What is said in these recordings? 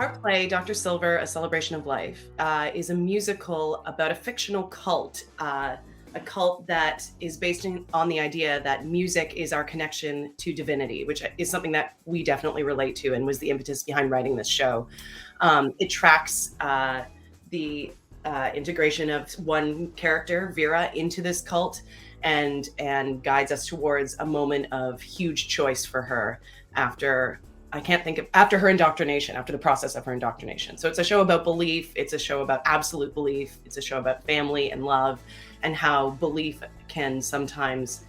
Our play, Dr. Silver, A Celebration of Life, is a musical about a fictional cult, a cult that is based on the idea that music is our connection to divinity, which is something that we definitely relate to and was the impetus behind writing this show. It tracks the integration of one character, Vera, into this cult and guides us towards a moment of huge choice for her after her indoctrination, after the process of her indoctrination. So it's a show about belief. It's a show about absolute belief. It's a show about family and love and how belief can sometimes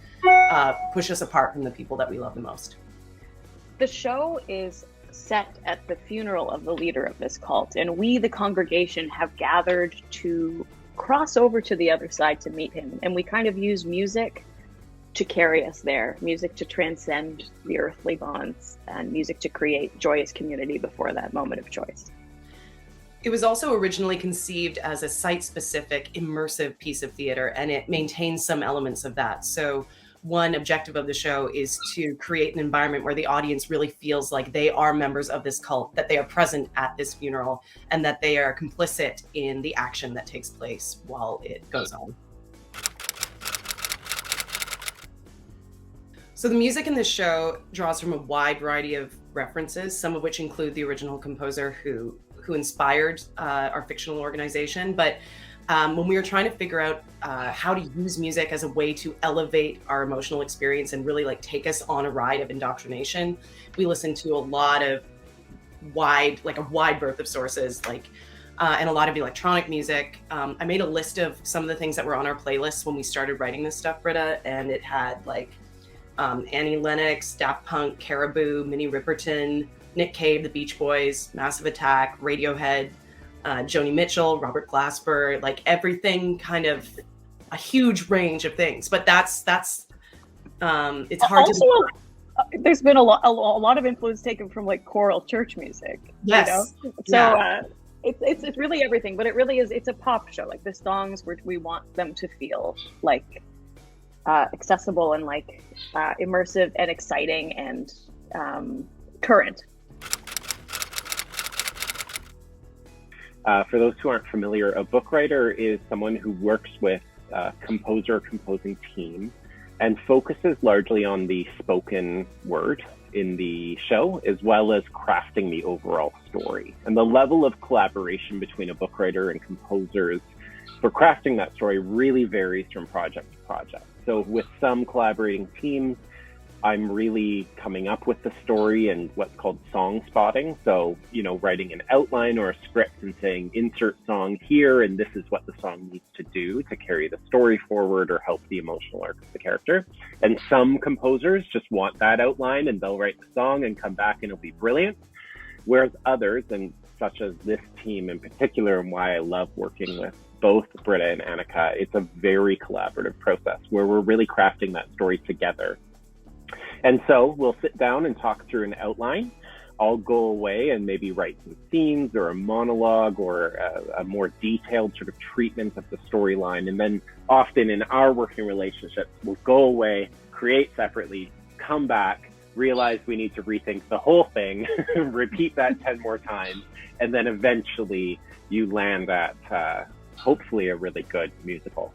push us apart from the people that we love the most. The show is set at the funeral of the leader of this cult, and we, the congregation, have gathered to cross over to the other side to meet him. And we kind of use music to carry us there, music to transcend the earthly bonds, and music to create joyous community before that moment of choice. It was also originally conceived as a site-specific, immersive piece of theater, and it maintains some elements of that. So one objective of the show is to create an environment where the audience really feels like they are members of this cult, that they are present at this funeral, and that they are complicit in the action that takes place while it goes on. So the music in this show draws from a wide variety of references, some of which include the original composer who inspired our fictional organization. But when we were trying to figure out how to use music as a way to elevate our emotional experience and really like take us on a ride of indoctrination, we listened to a lot of wide berth of sources, and a lot of electronic music. I made a list of some of the things that were on our playlist when we started writing this stuff, Britta, and it had Annie Lennox, Daft Punk, Caribou, Minnie Riperton, Nick Cave, the Beach Boys, Massive Attack, Radiohead, Joni Mitchell, Robert Glasper, everything, kind of a huge range of things. But that's it's hard also, to. There's been a lot of influence taken from choral church music. Yes. You know? So it's really everything, but it's a pop show. The songs we want them to feel accessible and immersive and exciting and current. For those who aren't familiar, a book writer is someone who works with a composing team and focuses largely on the spoken word in the show, as well as crafting the overall story. And the level of collaboration between a book writer and composers for crafting that story really varies from project to project. So with some collaborating teams, I'm really coming up with the story and what's called song spotting. So, writing an outline or a script and saying, insert song here, and this is what the song needs to do to carry the story forward or help the emotional arc of the character. And some composers just want that outline and they'll write the song and come back and it'll be brilliant. Whereas others, and such as this team in particular, and why I love working with both Britta and Anika, it's a very collaborative process where we're really crafting that story together. And so we'll sit down and talk through an outline. I'll go away and maybe write some scenes or a monologue or a more detailed sort of treatment of the storyline. And then often in our working relationships, we'll go away, create separately, come back, realize we need to rethink the whole thing, repeat that 10 more times, and then eventually you land at hopefully a really good musical.